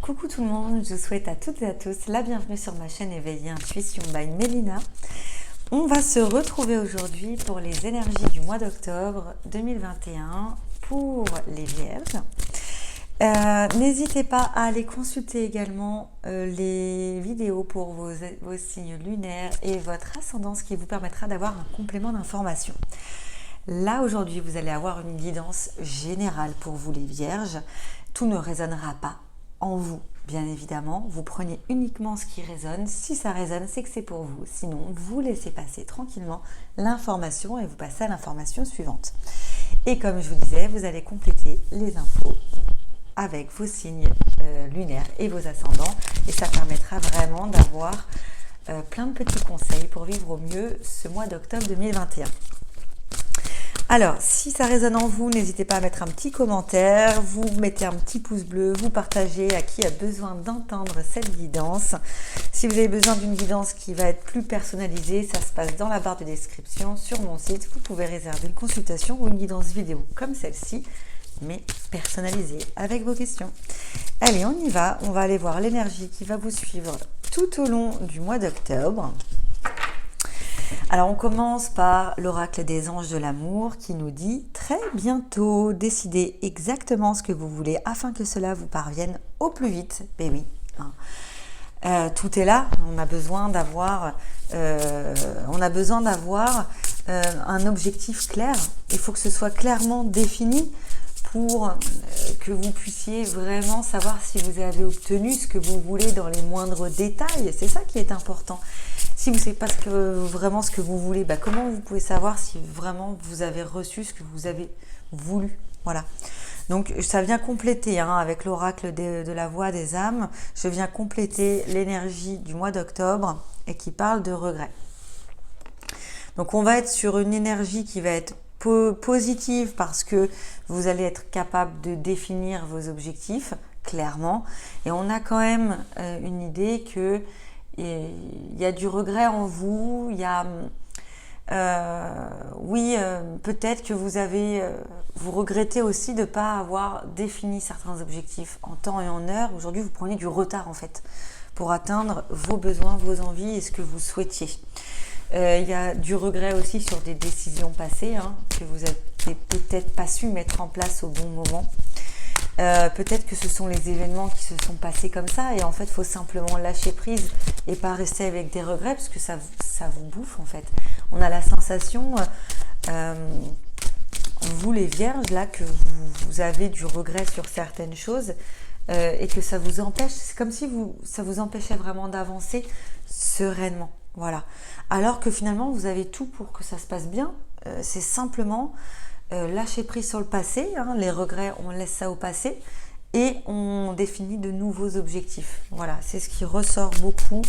Coucou tout le monde, je vous souhaite à toutes et à tous la bienvenue sur ma chaîne Éveillée Intuition by Mélina. On va se retrouver aujourd'hui pour les énergies du mois d'octobre 2021 pour les Vierges. N'hésitez pas à aller consulter également les vidéos pour vos signes lunaires et votre ascendance qui vous permettra d'avoir un complément d'information. Là aujourd'hui vous allez avoir une guidance générale pour vous les Vierges. Tout ne résonnera pas en vous, bien évidemment. Vous prenez uniquement ce qui résonne. Si ça résonne, c'est que c'est pour vous. Sinon, vous laissez passer tranquillement l'information et vous passez à l'information suivante. Et comme je vous disais, vous allez compléter les infos avec vos signes lunaires et vos ascendants. Et ça permettra vraiment d'avoir plein de petits conseils pour vivre au mieux ce mois d'octobre 2021. Alors, si ça résonne en vous, n'hésitez pas à mettre un petit commentaire, vous mettez un petit pouce bleu, vous partagez à qui a besoin d'entendre cette guidance. Si vous avez besoin d'une guidance qui va être plus personnalisée, ça se passe dans la barre de description sur mon site. Vous pouvez réserver une consultation ou une guidance vidéo comme celle-ci, mais personnalisée avec vos questions. Allez, on y va. On va aller voir l'énergie qui va vous suivre tout au long du mois d'octobre. Alors on commence par l'oracle des anges de l'amour qui nous dit très bientôt, décidez exactement ce que vous voulez afin que cela vous parvienne au plus vite. Ben oui, tout est là, on a besoin d'avoir un objectif clair. Il faut que ce soit clairement défini pour que vous puissiez vraiment savoir si vous avez obtenu ce que vous voulez dans les moindres détails. C'est ça qui est important. Si vous ne savez pas vraiment ce que vous voulez, comment vous pouvez savoir si vraiment vous avez reçu ce que vous avez voulu? Voilà. Donc ça vient compléter, avec l'oracle de la voix des âmes, je viens compléter l'énergie du mois d'octobre et qui parle de regret. Donc on va être sur une énergie qui va être positive parce que vous allez être capable de définir vos objectifs clairement. Et on a quand même une idée que il y a du regret en vous, il y a peut-être que vous regrettez aussi de ne pas avoir défini certains objectifs en temps et en heure. Aujourd'hui, vous prenez du retard en fait pour atteindre vos besoins, vos envies et ce que vous souhaitiez. Il y a du regret aussi sur des décisions passées que vous n'avez peut-être pas su mettre en place au bon moment. Peut-être que ce sont les événements qui se sont passés comme ça et en fait il faut simplement lâcher prise et pas rester avec des regrets parce que ça vous bouffe en fait. On a la sensation, vous les vierges là, que vous avez du regret sur certaines choses et que ça vous empêche, c'est comme si ça vous empêchait vraiment d'avancer sereinement. Voilà. Alors que finalement vous avez tout pour que ça se passe bien, c'est simplement lâcher prise sur le passé, les regrets, on laisse ça au passé et on définit de nouveaux objectifs. Voilà, c'est ce qui ressort beaucoup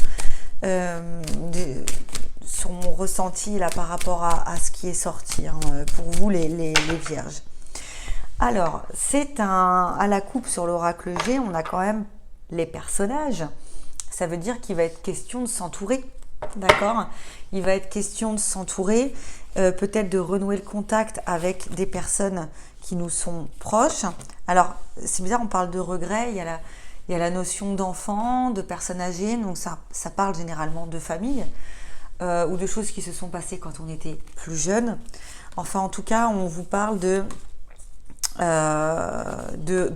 sur mon ressenti là par rapport à ce qui est sorti pour vous les vierges. Alors, à la coupe sur l'oracle G, on a quand même les personnages. Ça veut dire qu'il va être question de s'entourer. D'accord, il va être question de s'entourer, peut-être de renouer le contact avec des personnes qui nous sont proches. Alors, c'est bizarre, on parle de regret, il y a la notion d'enfant, de personnes âgées, donc ça parle généralement de famille ou de choses qui se sont passées quand on était plus jeune. Enfin, en tout cas, on vous parle de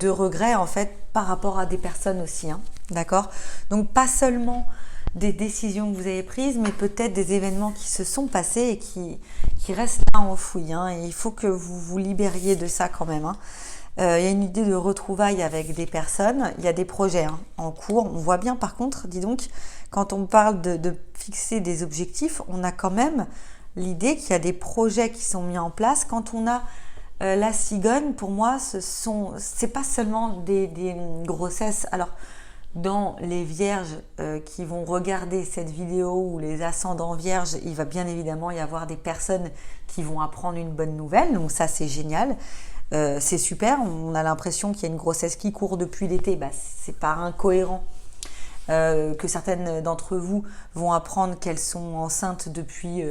regret en fait par rapport à des personnes aussi, d'accord. Donc, pas seulement des décisions que vous avez prises, mais peut-être des événements qui se sont passés et qui restent là enfouis. Et il faut que vous vous libériez de ça quand même. Il y a une idée de retrouvailles avec des personnes. Il y a des projets en cours. On voit bien par contre, dis donc, quand on parle de fixer des objectifs, on a quand même l'idée qu'il y a des projets qui sont mis en place. Quand on a la cigogne, pour moi, c'est pas seulement des grossesses. Alors, dans les vierges qui vont regarder cette vidéo ou les ascendants vierges, il va bien évidemment y avoir des personnes qui vont apprendre une bonne nouvelle, donc ça c'est génial, c'est super, on a l'impression qu'il y a une grossesse qui court depuis l'été, c'est pas incohérent que certaines d'entre vous vont apprendre qu'elles sont enceintes depuis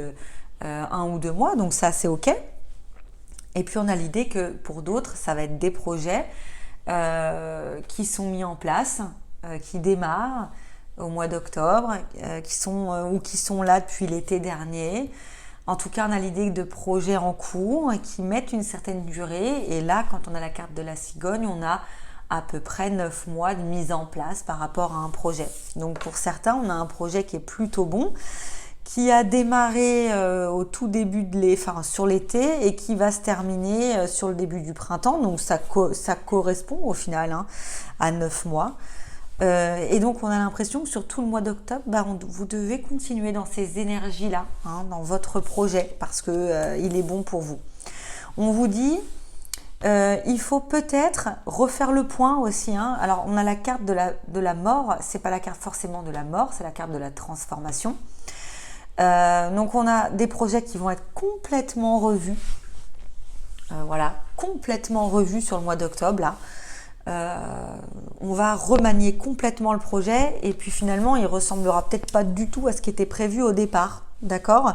1 ou 2 mois, donc ça c'est ok. Et puis on a l'idée que pour d'autres ça va être des projets qui sont mis en place qui démarrent au mois d'octobre, qui sont là depuis l'été dernier. En tout cas, on a l'idée de projets en cours qui mettent une certaine durée. Et là, quand on a la carte de la cigogne, on a à peu près 9 mois de mise en place par rapport à un projet. Donc pour certains, on a un projet qui est plutôt bon, qui a démarré au tout début sur l'été et qui va se terminer sur le début du printemps. Donc ça correspond au final à 9 mois. Et donc on a l'impression que sur tout le mois d'octobre, vous devez continuer dans ces énergies-là, dans votre projet, parce que il est bon pour vous. On vous dit, il faut peut-être refaire le point aussi. Alors on a la carte de la mort, c'est pas la carte forcément de la mort, c'est la carte de la transformation. Donc on a des projets qui vont être complètement revus. Complètement revus sur le mois d'octobre là. On va remanier complètement le projet et puis finalement il ressemblera peut-être pas du tout à ce qui était prévu au départ, d'accord ?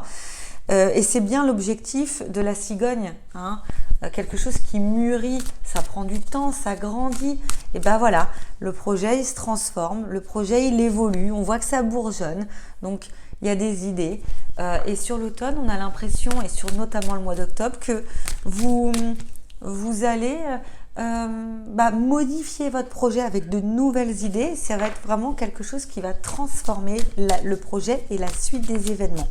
Et c'est bien l'objectif de la cigogne, quelque chose qui mûrit, ça prend du temps, ça grandit, et ben voilà, le projet il se transforme, le projet il évolue, on voit que ça bourgeonne, donc il y a des idées, et sur l'automne on a l'impression, et sur notamment le mois d'octobre, que vous allez modifier votre projet avec de nouvelles idées. Ça va être vraiment quelque chose qui va transformer le projet et la suite des événements.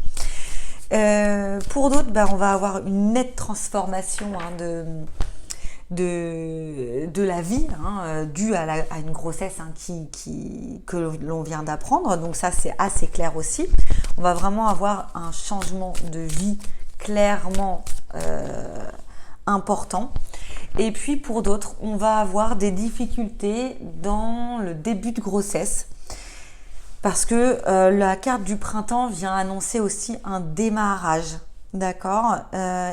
Pour d'autres, on va avoir une nette transformation de la vie, due à une grossesse que l'on vient d'apprendre. Donc ça, c'est assez clair aussi. On va vraiment avoir un changement de vie clairement important. Et puis pour d'autres, on va avoir des difficultés dans le début de grossesse. Parce que la carte du printemps vient annoncer aussi un démarrage, d'accord ?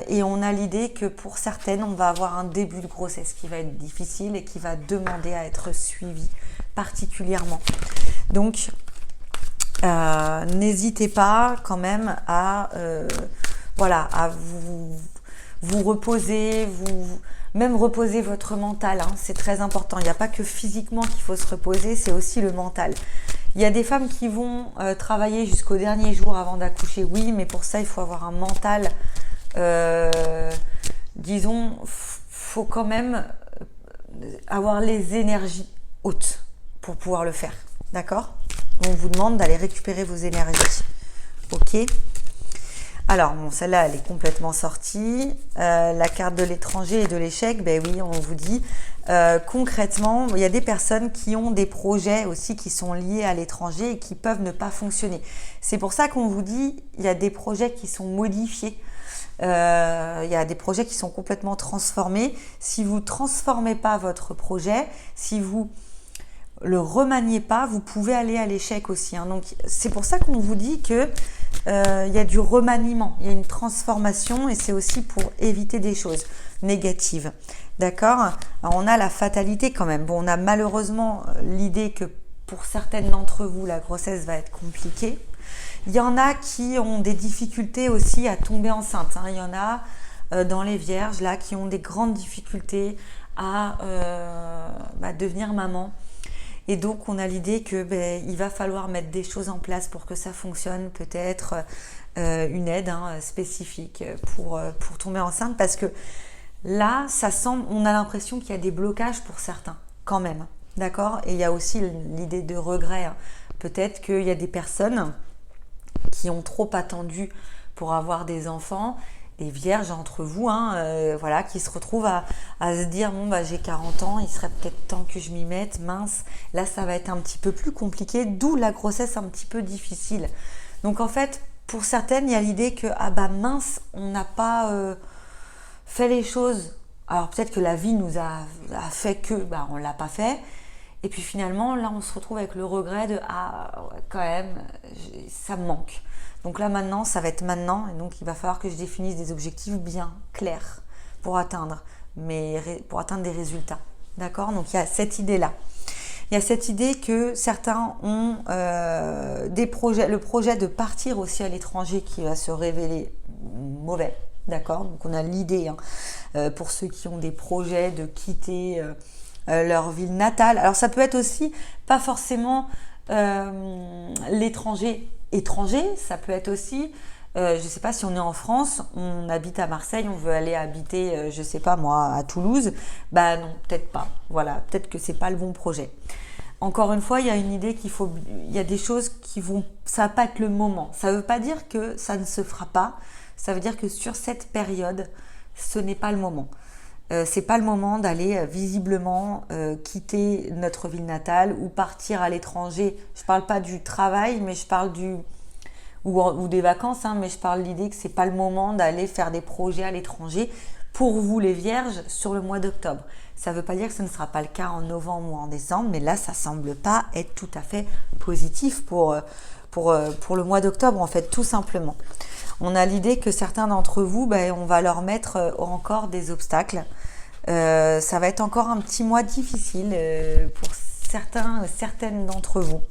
Et on a l'idée que pour certaines, on va avoir un début de grossesse qui va être difficile et qui va demander à être suivi particulièrement. Donc, n'hésitez pas quand même à vous reposer, même reposer votre mental, c'est très important. Il n'y a pas que physiquement qu'il faut se reposer, c'est aussi le mental. Il y a des femmes qui vont travailler jusqu'au dernier jour avant d'accoucher, oui, mais pour ça, il faut avoir un mental, faut quand même avoir les énergies hautes pour pouvoir le faire, d'accord ? On vous demande d'aller récupérer vos énergies, ok ? Alors, celle-là, elle est complètement sortie. La carte de l'étranger et de l'échec, oui, on vous dit. Concrètement, il y a des personnes qui ont des projets aussi qui sont liés à l'étranger et qui peuvent ne pas fonctionner. C'est pour ça qu'on vous dit, il y a des projets qui sont modifiés. Il y a des projets qui sont complètement transformés. Si vous ne transformez pas votre projet, si vous le remaniez pas, vous pouvez aller à l'échec aussi. Donc, c'est pour ça qu'on vous dit que il y a du remaniement, il y a une transformation et c'est aussi pour éviter des choses négatives. D'accord ? Alors, on a la fatalité quand même. On a malheureusement l'idée que pour certaines d'entre vous, la grossesse va être compliquée. Il y en a qui ont des difficultés aussi à tomber enceinte. Il y en a dans les vierges là qui ont des grandes difficultés à devenir maman. Et donc, on a l'idée que il va falloir mettre des choses en place pour que ça fonctionne, peut-être une aide spécifique pour tomber enceinte, parce que là, on a l'impression qu'il y a des blocages pour certains, quand même, d'accord ? Et il y a aussi l'idée de regret. Peut-être qu'il y a des personnes qui ont trop attendu pour avoir des enfants, des vierges entre vous, qui se retrouvent à se dire j'ai 40 ans, il serait peut-être temps que je m'y mette, mince, là ça va être un petit peu plus compliqué, d'où la grossesse un petit peu difficile. Donc en fait, pour certaines, il y a l'idée que mince, on n'a pas fait les choses. Alors peut-être que la vie nous a fait que on l'a pas fait. Et puis finalement, là on se retrouve avec le regret de quand même, ça me manque. Donc là maintenant, ça va être maintenant, et donc il va falloir que je définisse des objectifs bien clairs pour atteindre des résultats. D'accord ? Donc il y a cette idée-là. Il y a cette idée que certains ont des projets, le projet de partir aussi à l'étranger qui va se révéler mauvais. D'accord ? Donc on a l'idée, pour ceux qui ont des projets de quitter leur ville natale. Alors ça peut être aussi pas forcément l'étranger étranger, ça peut être aussi, je sais pas, si on est en France, on habite à Marseille, on veut aller habiter, je sais pas moi, à Toulouse, bah non, peut-être pas. Voilà, peut-être que c'est pas le bon projet. Encore une fois, il y a une idée il y a des choses ça va pas être le moment. Ça veut pas dire que ça ne se fera pas. Ça veut dire que sur cette période, ce n'est pas le moment. C'est pas le moment d'aller visiblement quitter notre ville natale ou partir à l'étranger. Je parle pas du travail, mais je parle ou des vacances, hein, mais je parle de l'idée que c'est pas le moment d'aller faire des projets à l'étranger pour vous les vierges sur le mois d'octobre. Ça veut pas dire que ce ne sera pas le cas en novembre ou en décembre, mais là ça semble pas être tout à fait positif pour le mois d'octobre en fait, tout simplement. On a l'idée que certains d'entre vous, on va leur mettre encore des obstacles. Ça va être encore un petit mois difficile pour certaines d'entre vous.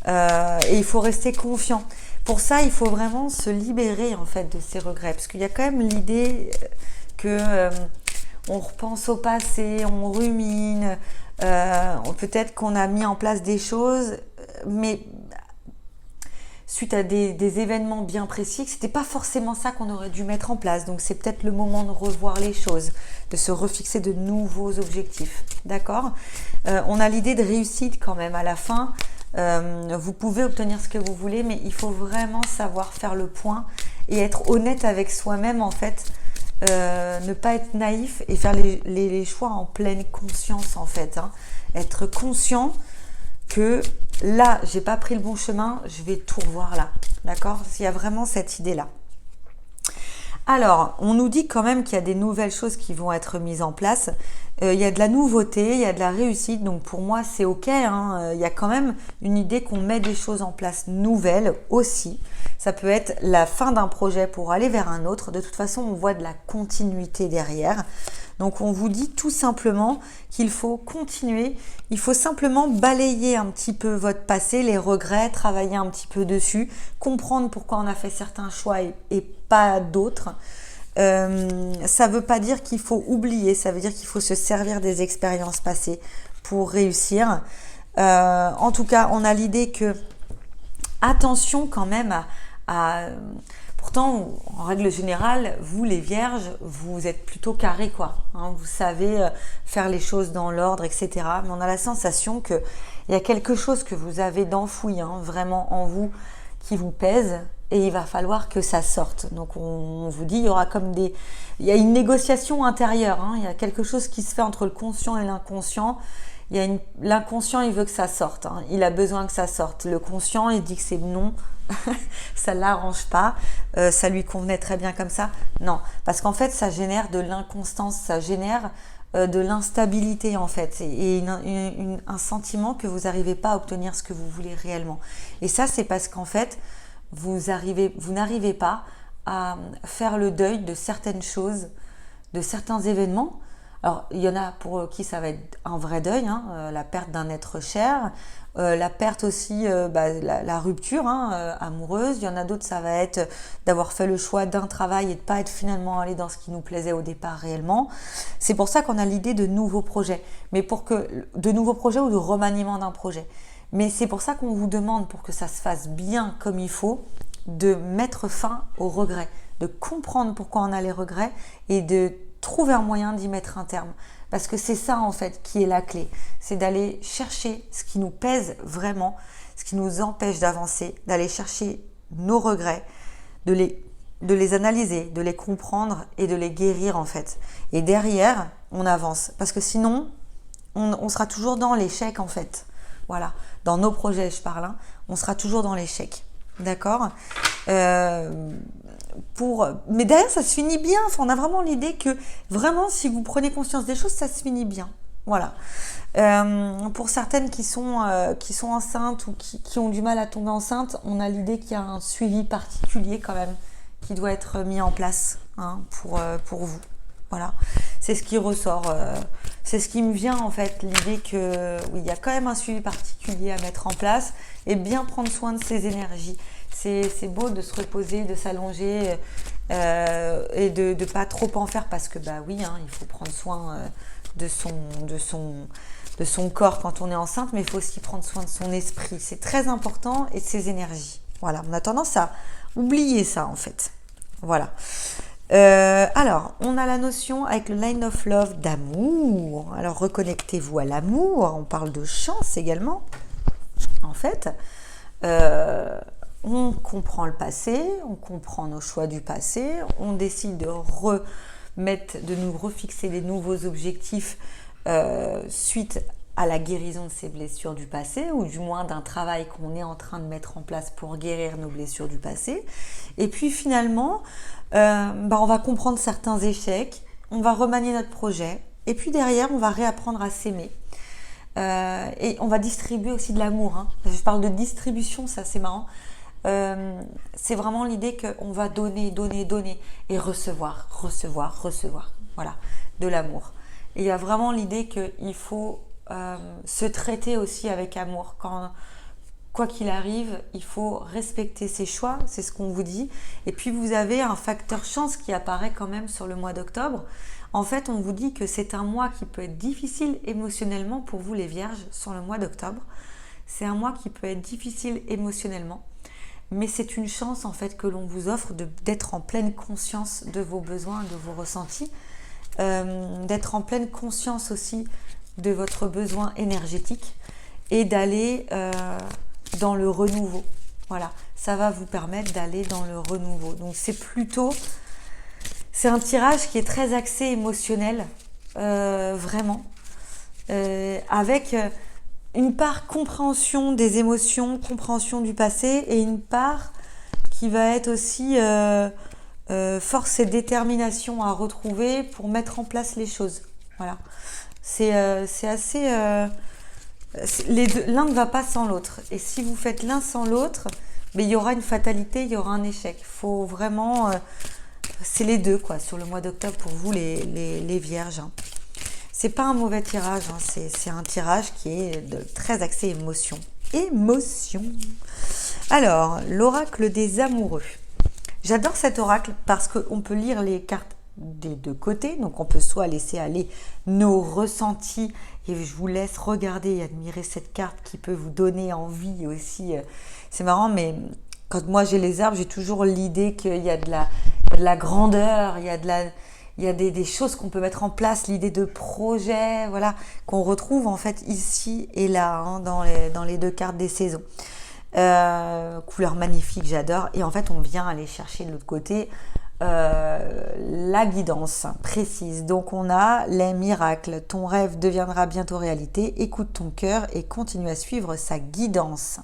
Et il faut rester confiant. Pour ça, il faut vraiment se libérer en fait de ces regrets, parce qu'il y a quand même l'idée que on repense au passé, on rumine, peut-être qu'on a mis en place des choses, mais suite à des événements bien précis, que c'était pas forcément ça qu'on aurait dû mettre en place. Donc c'est peut-être le moment de revoir les choses, de se refixer de nouveaux objectifs. D'accord ? On a l'idée de réussite quand même à la fin. Vous pouvez obtenir ce que vous voulez, mais il faut vraiment savoir faire le point et être honnête avec soi-même en fait. Ne pas être naïf et faire les choix en pleine conscience en fait. Hein. Être conscient que là, j'ai pas pris le bon chemin, je vais tout revoir là. D'accord ? Il y a vraiment cette idée-là. Alors, on nous dit quand même qu'il y a des nouvelles choses qui vont être mises en place. Il y a de la nouveauté, il y a de la réussite. Donc pour moi, c'est OK. Hein. Il y a quand même une idée qu'on met des choses en place nouvelles aussi. Ça peut être la fin d'un projet pour aller vers un autre. De toute façon, on voit de la continuité derrière. Donc on vous dit tout simplement qu'il faut continuer, il faut simplement balayer un petit peu votre passé, les regrets, travailler un petit peu dessus, comprendre pourquoi on a fait certains choix et pas d'autres. Ça ne veut pas dire qu'il faut oublier, ça veut dire qu'il faut se servir des expériences passées pour réussir. En tout cas, on a l'idée que attention quand même à pourtant, en règle générale, vous les vierges, vous êtes plutôt carrés quoi. Hein, vous savez faire les choses dans l'ordre, etc. Mais on a la sensation qu'il y a quelque chose que vous avez d'enfoui, hein, vraiment en vous, qui vous pèse. Et il va falloir que ça sorte. Donc on vous dit, il y aura il y a une négociation intérieure. Hein, il y a quelque chose qui se fait entre le conscient et l'inconscient. L'inconscient, il veut que ça sorte. Hein, il a besoin que ça sorte. Le conscient, il dit que c'est non. Ça l'arrange pas, ça lui convenait très bien comme ça. Non, parce qu'en fait, ça génère de l'inconstance, ça génère de l'instabilité en fait, et un sentiment que vous n'arrivez pas à obtenir ce que vous voulez réellement. Et ça, c'est parce qu'en fait, vous n'arrivez pas à faire le deuil de certaines choses, de certains événements. Alors, il y en a pour qui ça va être un vrai deuil, hein, la perte d'un être cher, la perte aussi, la rupture amoureuse. Il y en a d'autres, ça va être d'avoir fait le choix d'un travail et de ne pas être finalement allé dans ce qui nous plaisait au départ réellement. C'est pour ça qu'on a l'idée de nouveaux projets, de nouveaux projets ou de remaniement d'un projet. Mais c'est pour ça qu'on vous demande, pour que ça se fasse bien comme il faut, de mettre fin aux regrets, de comprendre pourquoi on a les regrets et de trouver un moyen d'y mettre un terme. Parce que c'est ça en fait qui est la clé. C'est d'aller chercher ce qui nous pèse vraiment, ce qui nous empêche d'avancer, d'aller chercher nos regrets, de les analyser, de les comprendre et de les guérir en fait. Et derrière, on avance. Parce que sinon, on sera toujours dans l'échec en fait. Voilà. Dans nos projets, je parle, hein, on sera toujours dans l'échec. D'accord ? Mais derrière, ça se finit bien. Enfin, on a vraiment l'idée que vraiment, si vous prenez conscience des choses, ça se finit bien. Voilà. Pour certaines qui sont enceintes ou qui ont du mal à tomber enceinte, on a l'idée qu'il y a un suivi particulier quand même qui doit être mis en place pour vous. Voilà. C'est ce qui ressort. C'est ce qui me vient en fait, l'idée que oui, il y a quand même un suivi particulier à mettre en place et bien prendre soin de ses énergies. C'est beau de se reposer, de s'allonger et de pas trop en faire parce que oui, hein, il faut prendre soin de son corps quand on est enceinte, mais il faut aussi prendre soin de son esprit. C'est très important, et de ses énergies. Voilà, on a tendance à oublier ça en fait. Voilà. Alors, on a la notion avec le Line of Love d'amour. Alors, reconnectez-vous à l'amour. On parle de chance également. En fait, on comprend le passé, on comprend nos choix du passé, on décide de nous refixer des nouveaux objectifs suite à la guérison de ces blessures du passé, ou du moins d'un travail qu'on est en train de mettre en place pour guérir nos blessures du passé. Et puis finalement, on va comprendre certains échecs, on va remanier notre projet, et puis derrière, on va réapprendre à s'aimer. Et on va distribuer aussi de l'amour. Hein. Je parle de distribution, ça c'est marrant. C'est vraiment l'idée qu'on va donner et recevoir. Voilà, de l'amour. Et il y a vraiment l'idée qu'il faut se traiter aussi avec amour. Quoi qu'il arrive, il faut respecter ses choix, c'est ce qu'on vous dit. Et puis vous avez un facteur chance qui apparaît quand même sur le mois d'octobre. En fait, on vous dit que c'est un mois qui peut être difficile émotionnellement pour vous les Vierges sur le mois d'octobre. C'est un mois qui peut être difficile émotionnellement, mais c'est une chance en fait que l'on vous offre d'être en pleine conscience de vos besoins, de vos ressentis, d'être en pleine conscience aussi de votre besoin énergétique et d'aller dans le renouveau. Voilà, ça va vous permettre d'aller dans le renouveau. Donc c'est un tirage qui est très axé émotionnel, vraiment, avec une part compréhension des émotions, compréhension du passé, et une part qui va être aussi force et détermination à retrouver pour mettre en place les choses. Voilà, c'est assez... l'un ne va pas sans l'autre. Et si vous faites l'un sans l'autre, il y aura une fatalité, il y aura un échec. Il faut vraiment... c'est les deux, quoi, sur le mois d'octobre pour vous, les Vierges. Hein. C'est pas un mauvais tirage, hein. C'est un tirage qui est très axé émotion. Alors, l'oracle des amoureux. J'adore cet oracle parce qu'on peut lire les cartes des deux côtés. Donc, on peut soit laisser aller nos ressentis, et je vous laisse regarder et admirer cette carte qui peut vous donner envie aussi. C'est marrant, mais quand moi j'ai les arbres, j'ai toujours l'idée qu'il y a de la grandeur, il y a des choses qu'on peut mettre en place, l'idée de projet, voilà, qu'on retrouve en fait ici et là, hein, dans les deux cartes des saisons. Couleur magnifique, j'adore. Et en fait, on vient aller chercher de l'autre côté la guidance précise. Donc, on a les miracles. Ton rêve deviendra bientôt réalité. Écoute ton cœur et continue à suivre sa guidance.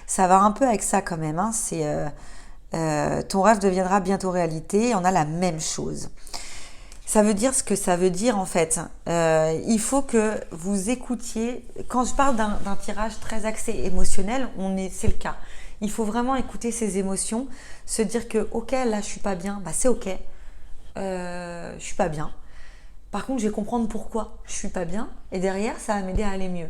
Ça va un peu avec ça quand même. Hein. C'est ton rêve deviendra bientôt réalité. Et on a la même chose. Ça veut dire ce que ça veut dire en fait. Il faut que vous écoutiez. Quand je parle d'un tirage très axé émotionnel, c'est le cas. Il faut vraiment écouter ses émotions, se dire que ok, là je suis pas bien, c'est ok. Je suis pas bien. Par contre, je vais comprendre pourquoi je suis pas bien et derrière, ça va m'aider à aller mieux.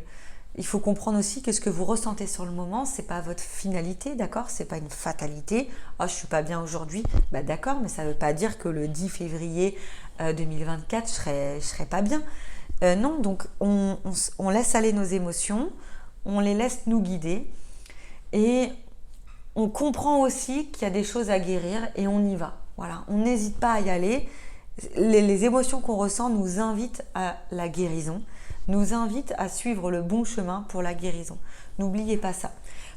Il faut comprendre aussi que ce que vous ressentez sur le moment, c'est pas votre finalité, d'accord ? C'est pas une fatalité. Je suis pas bien aujourd'hui, d'accord, mais ça veut pas dire que le 10 février 2024, je serai pas bien. Non, donc on laisse aller nos émotions, on les laisse nous guider et on comprend aussi qu'il y a des choses à guérir et on y va. Voilà, on n'hésite pas à y aller. Les émotions qu'on ressent nous invitent à la guérison, nous invitent à suivre le bon chemin pour la guérison. N'oubliez pas ça.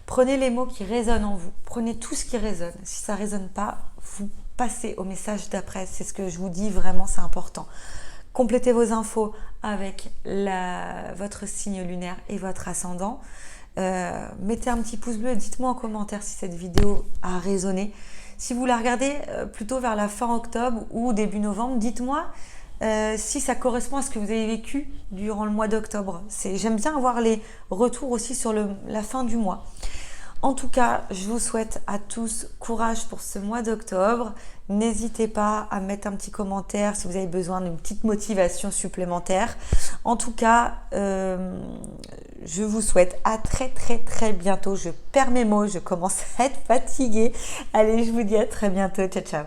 Prenez les mots qui résonnent en vous. Prenez tout ce qui résonne. Si ça ne résonne pas, vous passez au message d'après. C'est ce que je vous dis, vraiment, c'est important. Complétez vos infos avec votre signe lunaire et votre ascendant. Mettez un petit pouce bleu. Dites-moi en commentaire si cette vidéo a résonné. Si vous la regardez plutôt vers la fin octobre ou début novembre, dites-moi si ça correspond à ce que vous avez vécu durant le mois d'octobre. J'aime bien avoir les retours aussi sur la fin du mois. En tout cas, je vous souhaite à tous courage pour ce mois d'octobre. N'hésitez pas à mettre un petit commentaire si vous avez besoin d'une petite motivation supplémentaire. En tout cas, je vous souhaite à très très très bientôt. Je perds mes mots, je commence à être fatiguée. Allez, je vous dis à très bientôt. Ciao, ciao.